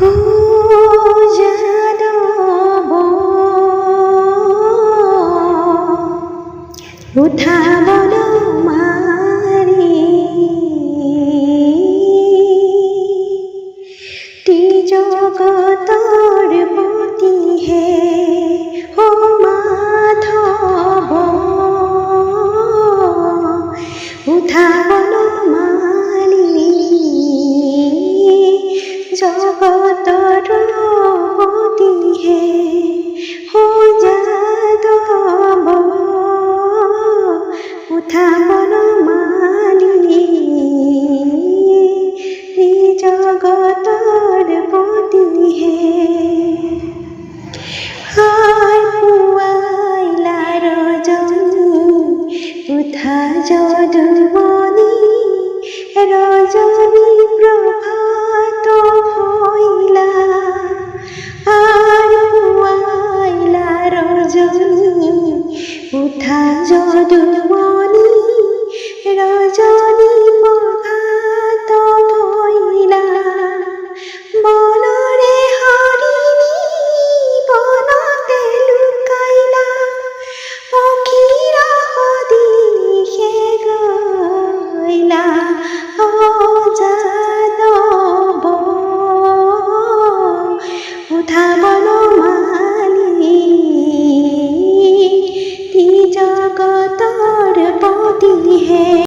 ও যাদব উঠাবন মাৰি জগতৰ পতিহে ও মাধৱ উঠাবন মাৰি জগতৰ পতিহে ও যাদৱ উঠাবন মাৰি জগতৰ পতিহে